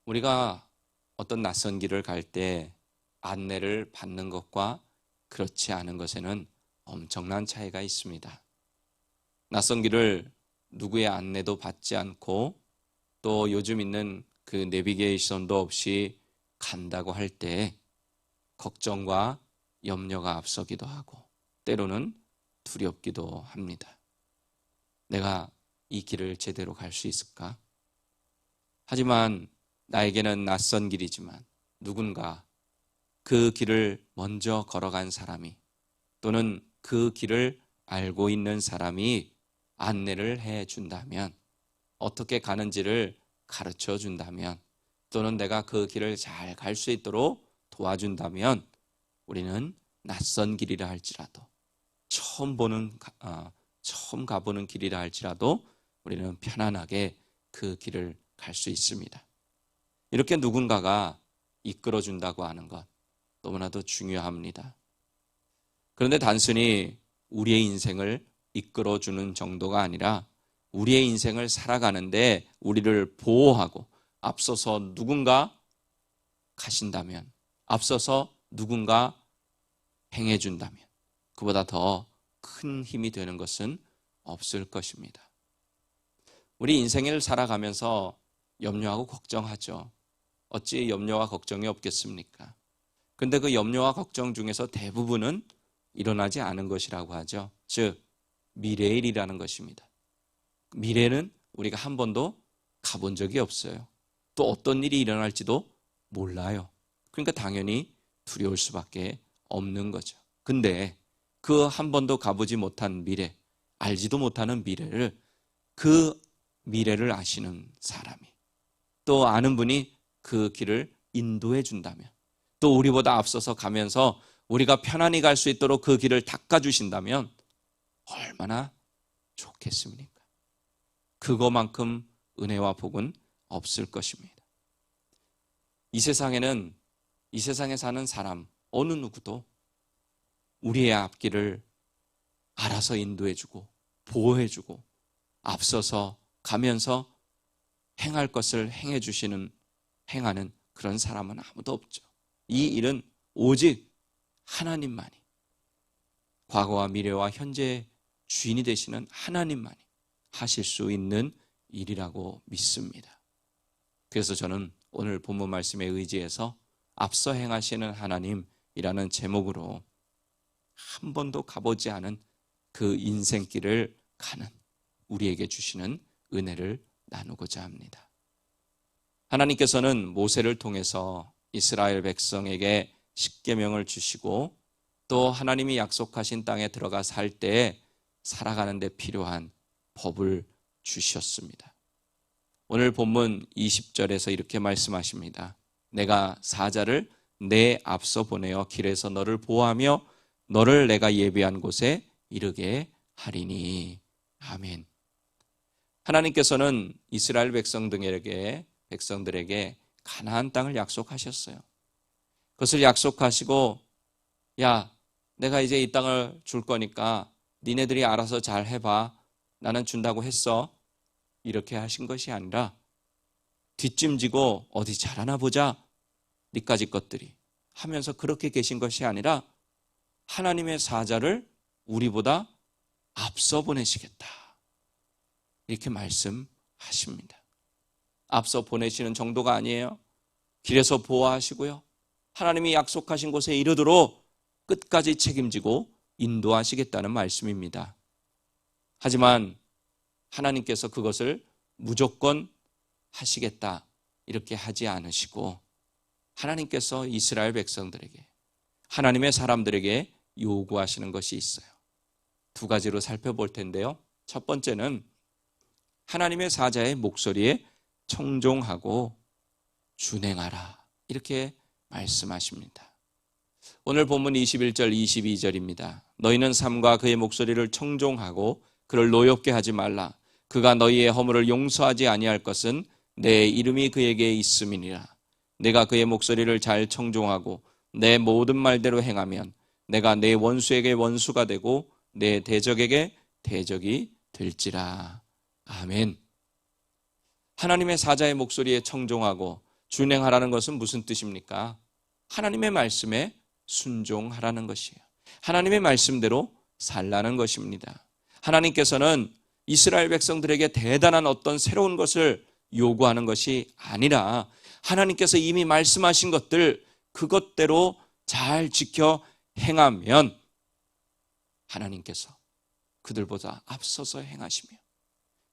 우리가 어떤 낯선 길을 갈 때 안내를 받는 것과 그렇지 않은 것에는 엄청난 차이가 있습니다. 낯선 길을 누구의 안내도 받지 않고 또 요즘 있는 그 내비게이션도 없이 간다고 할 때 걱정과 염려가 앞서기도 하고 때로는 두렵기도 합니다. 내가 이 길을 제대로 갈 수 있을까? 하지만 나에게는 낯선 길이지만 누군가 그 길을 먼저 걸어간 사람이 또는 그 길을 알고 있는 사람이 안내를 해준다면, 어떻게 가는지를 가르쳐 준다면, 또는 내가 그 길을 잘 갈 수 있도록 도와준다면 우리는 낯선 길이라 할지라도 처음 가보는 길이라 할지라도 우리는 편안하게 그 길을 갈 수 있습니다. 이렇게 누군가가 이끌어준다고 하는 것 너무나도 중요합니다. 그런데 단순히 우리의 인생을 이끌어주는 정도가 아니라 우리의 인생을 살아가는데 우리를 보호하고 앞서서 누군가 가신다면, 앞서서 누군가 행해준다면 그보다 더 큰 힘이 되는 것은 없을 것입니다. 우리 인생을 살아가면서 염려하고 걱정하죠. 어찌 염려와 걱정이 없겠습니까? 그런데 그 염려와 걱정 중에서 대부분은 일어나지 않은 것이라고 하죠. 즉 미래의 일이라는 것입니다. 미래는 우리가 한 번도 가본 적이 없어요. 또 어떤 일이 일어날지도 몰라요. 그러니까 당연히 두려울 수밖에 없는 거죠. 근데 그 한 번도 가보지 못한 미래, 알지도 못하는 미래를, 그 미래를 아시는 사람이, 또 아는 분이 그 길을 인도해 준다면, 또 우리보다 앞서서 가면서 우리가 편안히 갈 수 있도록 그 길을 닦아주신다면 얼마나 좋겠습니까? 그거만큼 은혜와 복은 없을 것입니다. 이 세상에는, 이 세상에 사는 사람 어느 누구도 우리의 앞길을 알아서 인도해주고 보호해주고 앞서서 가면서 행할 것을 행하는 그런 사람은 아무도 없죠. 이 일은 오직 하나님만이, 과거와 미래와 현재의 주인이 되시는 하나님만이 하실 수 있는 일이라고 믿습니다. 그래서 저는 오늘 본문 말씀에 의지해서 앞서 행하시는 하나님이라는 제목으로 한 번도 가보지 않은 그 인생길을 가는 우리에게 주시는 은혜를 나누고자 합니다. 하나님께서는 모세를 통해서 이스라엘 백성에게 십계명을 주시고 또 하나님이 약속하신 땅에 들어가 살 때 살아가는 데 필요한 법을 주셨습니다. 오늘 본문 20절에서 이렇게 말씀하십니다. 내가 사자를 내 앞서 보내어 길에서 너를 보호하며 너를 내가 예비한 곳에 이르게 하리니. 아멘. 하나님께서는 이스라엘 백성들에게 가나안 땅을 약속하셨어요. 그것을 약속하시고, 야, 내가 이제 이 땅을 줄 거니까 니네들이 알아서 잘 해봐. 나는 준다고 했어. 이렇게 하신 것이 아니라 뒷짐지고 어디 잘하나 보자. 니까지 것들이 하면서 그렇게 계신 것이 아니라 하나님의 사자를 우리보다 앞서 보내시겠다. 이렇게 말씀하십니다. 앞서 보내시는 정도가 아니에요. 길에서 보호하시고요. 하나님이 약속하신 곳에 이르도록 끝까지 책임지고 인도하시겠다는 말씀입니다. 하지만 하나님께서 그것을 무조건 하시겠다 이렇게 하지 않으시고 하나님께서 이스라엘 백성들에게, 하나님의 사람들에게 요구하시는 것이 있어요. 두 가지로 살펴볼 텐데요. 첫 번째는 하나님의 사자의 목소리에 청종하고 준행하라 이렇게 말씀하십니다. 오늘 본문 21절 22절입니다. 너희는 삼가 그의 목소리를 청종하고 그를 노엽게 하지 말라. 그가 너희의 허물을 용서하지 아니할 것은 내 이름이 그에게 있음이니라. 내가 그의 목소리를 잘 청종하고 내 모든 말대로 행하면 내가 내 원수에게 원수가 되고 내 대적에게 대적이 될지라. 아멘. 하나님의 사자의 목소리에 청종하고 준행하라는 것은 무슨 뜻입니까? 하나님의 말씀에 순종하라는 것이에요. 하나님의 말씀대로 살라는 것입니다. 하나님께서는 이스라엘 백성들에게 대단한 어떤 새로운 것을 요구하는 것이 아니라 하나님께서 이미 말씀하신 것들 그것대로 잘 지켜 행하면 하나님께서 그들보다 앞서서 행하시며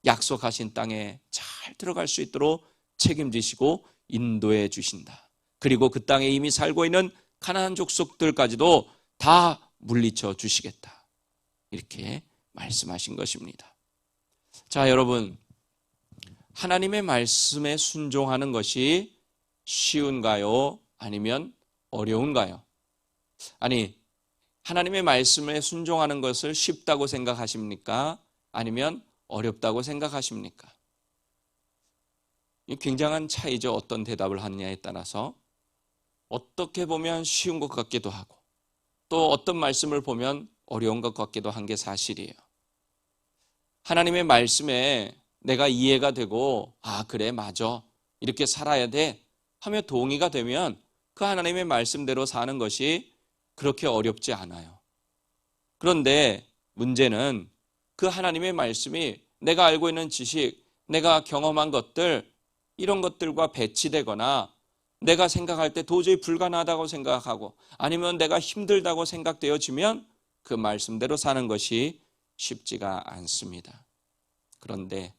약속하신 땅에 잘 들어갈 수 있도록 책임지시고 인도해 주신다. 그리고 그 땅에 이미 살고 있는 가나안 족속들까지도 다 물리쳐 주시겠다. 이렇게 말씀하신 것입니다. 자, 여러분, 하나님의 말씀에 순종하는 것이 쉬운가요? 아니면 어려운가요? 아니, 하나님의 말씀에 순종하는 것을 쉽다고 생각하십니까? 아니면 어렵다고 생각하십니까? 이 굉장한 차이죠. 어떤 대답을 하느냐에 따라서. 어떻게 보면 쉬운 것 같기도 하고 또 어떤 말씀을 보면 어려운 것 같기도 한 게 사실이에요. 하나님의 말씀에 내가 이해가 되고 그래 맞아 이렇게 살아야 돼 하며 동의가 되면 그 하나님의 말씀대로 사는 것이 그렇게 어렵지 않아요. 그런데 문제는 그 하나님의 말씀이 내가 알고 있는 지식, 내가 경험한 것들 이런 것들과 배치되거나 내가 생각할 때 도저히 불가능하다고 생각하고 아니면 내가 힘들다고 생각되어지면 그 말씀대로 사는 것이 쉽지가 않습니다. 그런데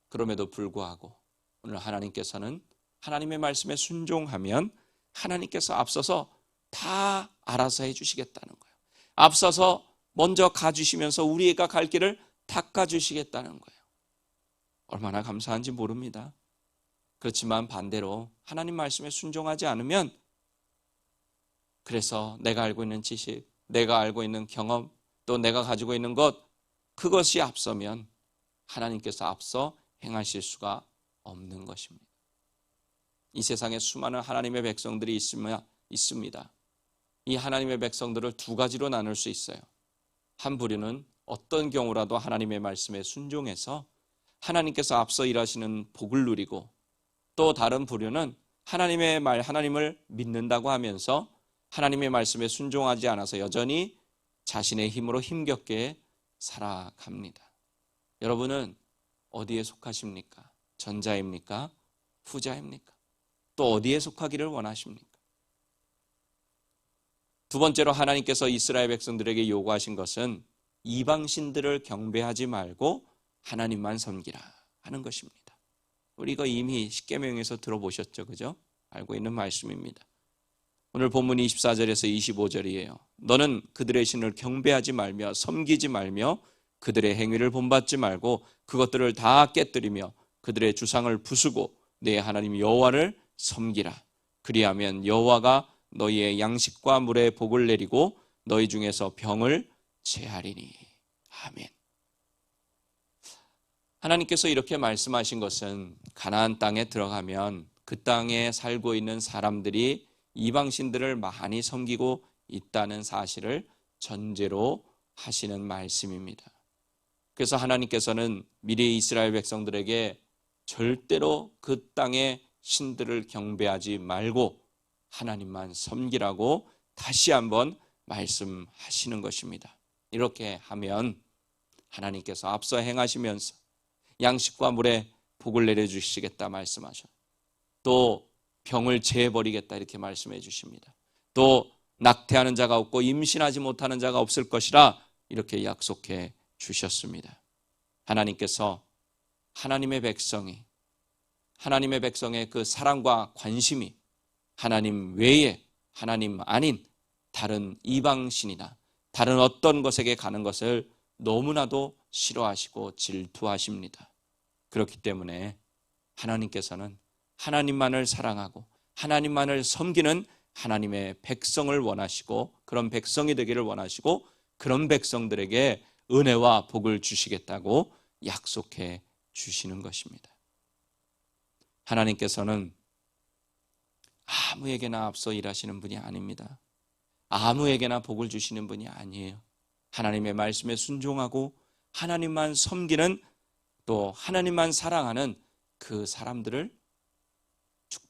그럼에도 불구하고 오늘 하나님께서는 하나님의 말씀에 순종하면 하나님께서 앞서서 다 알아서 해주시겠다는 거예요. 앞서서 먼저 가주시면서 우리가 갈 길을 닦아주시겠다는 거예요. 얼마나 감사한지 모릅니다. 그렇지만 반대로 하나님 말씀에 순종하지 않으면 그래서 내가 알고 있는 지식, 내가 알고 있는 경험, 또 내가 가지고 있는 것 그것이 앞서면 하나님께서 앞서 행하실 수가 없는 것입니다. 이 세상에 수많은 하나님의 백성들이 있습니다. 이 하나님의 백성들을 두 가지로 나눌 수 있어요. 한 부류는 어떤 경우라도 하나님의 말씀에 순종해서 하나님께서 앞서 일하시는 복을 누리고 또 다른 부류는 하나님의 말, 하나님을 믿는다고 하면서 하나님의 말씀에 순종하지 않아서 여전히 자신의 힘으로 힘겹게 살아갑니다. 여러분은 어디에 속하십니까? 전자입니까? 후자입니까? 또 어디에 속하기를 원하십니까? 두 번째로 하나님께서 이스라엘 백성들에게 요구하신 것은 이방신들을 경배하지 말고 하나님만 섬기라 하는 것입니다. 우리 이거 이미 십계명에서 들어보셨죠, 그죠? 알고 있는 말씀입니다. 오늘 본문 24절에서 25절이에요. 너는 그들의 신을 경배하지 말며 섬기지 말며 그들의 행위를 본받지 말고 그것들을 다 깨뜨리며 그들의 주상을 부수고 내 하나님 여호와를 섬기라. 그리하면 여호와가 너희의 양식과 물에 복을 내리고 너희 중에서 병을 제하리니. 아멘. 하나님께서 이렇게 말씀하신 것은 가나안 땅에 들어가면 그 땅에 살고 있는 사람들이 이방신들을 많이 섬기고 있다는 사실을 전제로 하시는 말씀입니다. 그래서 하나님께서는 미리 이스라엘 백성들에게 절대로 그 땅의 신들을 경배하지 말고 하나님만 섬기라고 다시 한번 말씀하시는 것입니다. 이렇게 하면 하나님께서 앞서 행하시면서 양식과 물에 복을 내려주시겠다 말씀하셔. 또 병을 제해버리겠다 이렇게 말씀해 주십니다. 또 낙태하는 자가 없고 임신하지 못하는 자가 없을 것이라 이렇게 약속해 주셨습니다. 하나님께서 하나님의 백성의 그 사랑과 관심이 하나님 외에 하나님 아닌 다른 이방신이나 다른 어떤 것에게 가는 것을 너무나도 싫어하시고 질투하십니다. 그렇기 때문에 하나님께서는 하나님만을 사랑하고 하나님만을 섬기는 하나님의 백성을 원하시고 그런 백성이 되기를 원하시고 그런 백성들에게 은혜와 복을 주시겠다고 약속해 주시는 것입니다. 하나님께서는 아무에게나 앞서 일하시는 분이 아닙니다. 아무에게나 복을 주시는 분이 아니에요. 하나님의 말씀에 순종하고 하나님만 섬기는 또 하나님만 사랑하는 그 사람들을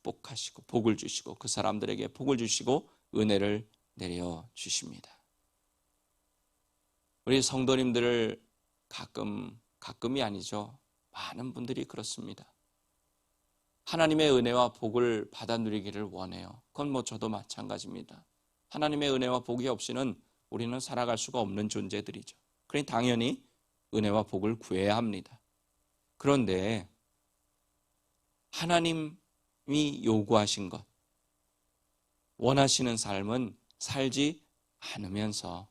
축복하시고 복을 주시고 그 사람들에게 복을 주시고 은혜를 내려주십니다. 우리 성도님들을 가끔이 아니죠. 많은 분들이 그렇습니다. 하나님의 은혜와 복을 받아 누리기를 원해요. 그건 저도 마찬가지입니다. 하나님의 은혜와 복이 없이는 우리는 살아갈 수가 없는 존재들이죠. 그러니 당연히 은혜와 복을 구해야 합니다. 그런데 하나님이 요구하신 것, 원하시는 삶은 살지 않으면서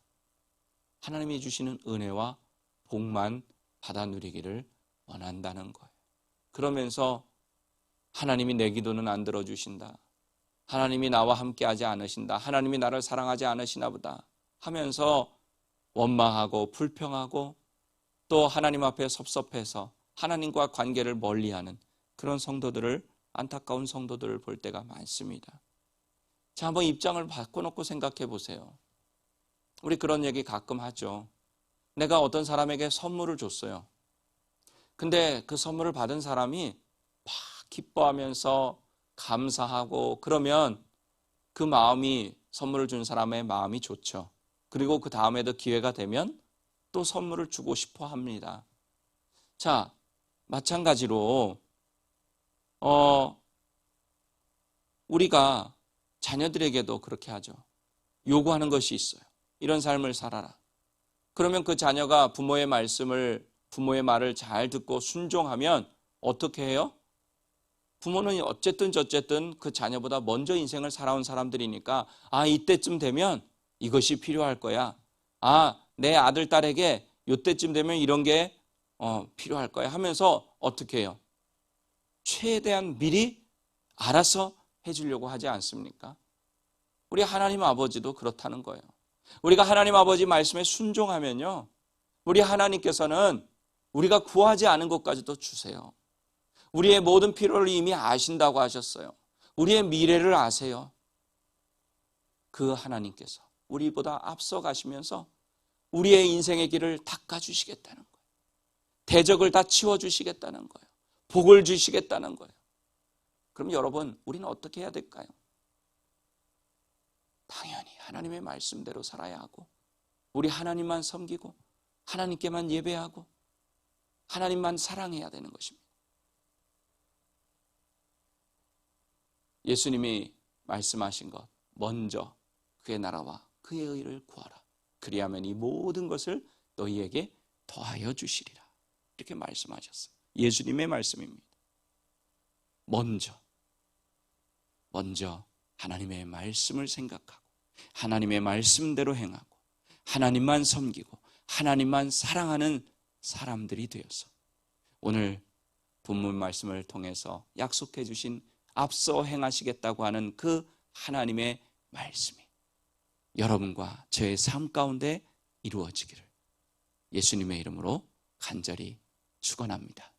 하나님이 주시는 은혜와 복만 받아 누리기를 원한다는 거예요. 그러면서 하나님이 내 기도는 안 들어주신다. 하나님이 나와 함께하지 않으신다. 하나님이 나를 사랑하지 않으시나 보다 하면서 원망하고 불평하고 또 하나님 앞에 섭섭해서 하나님과 관계를 멀리하는 그런 성도들을, 안타까운 성도들을 볼 때가 많습니다. 자, 한번 입장을 바꿔놓고 생각해 보세요. 우리 그런 얘기 가끔 하죠. 내가 어떤 사람에게 선물을 줬어요. 근데 그 선물을 받은 사람이 막 기뻐하면서 감사하고 그러면 그 마음이, 선물을 준 사람의 마음이 좋죠. 그리고 그 다음에도 기회가 되면 또 선물을 주고 싶어 합니다. 자, 마찬가지로 우리가 자녀들에게도 그렇게 하죠. 요구하는 것이 있어요. 이런 삶을 살아라. 그러면 그 자녀가 부모의 말을 잘 듣고 순종하면 어떻게 해요? 부모는 어쨌든 저쨌든 그 자녀보다 먼저 인생을 살아온 사람들이니까 이때쯤 되면 이것이 필요할 거야. 내 아들, 딸에게 이때쯤 되면 이런 게 필요할 거야 하면서 어떻게 해요? 최대한 미리 알아서 해주려고 하지 않습니까? 우리 하나님 아버지도 그렇다는 거예요. 우리가 하나님 아버지 말씀에 순종하면요, 우리 하나님께서는 우리가 구하지 않은 것까지도 주세요. 우리의 모든 필요를 이미 아신다고 하셨어요. 우리의 미래를 아세요. 그 하나님께서 우리보다 앞서 가시면서 우리의 인생의 길을 닦아주시겠다는 거예요. 대적을 다 치워주시겠다는 거예요. 복을 주시겠다는 거예요. 그럼 여러분, 우리는 어떻게 해야 될까요? 당연히 하나님의 말씀대로 살아야 하고, 우리 하나님만 섬기고 하나님께만 예배하고 하나님만 사랑해야 되는 것입니다. 예수님이 말씀하신 것, 먼저 그의 나라와 그의 의를 구하라. 그리하면 이 모든 것을 너희에게 더하여 주시리라. 이렇게 말씀하셨어요. 예수님의 말씀입니다. 먼저 하나님의 말씀을 생각하고 하나님의 말씀대로 행하고 하나님만 섬기고 하나님만 사랑하는 사람들이 되어서 오늘 본문 말씀을 통해서 약속해 주신 앞서 행하시겠다고 하는 그 하나님의 말씀이 여러분과 저의 삶 가운데 이루어지기를 예수님의 이름으로 간절히 축원합니다.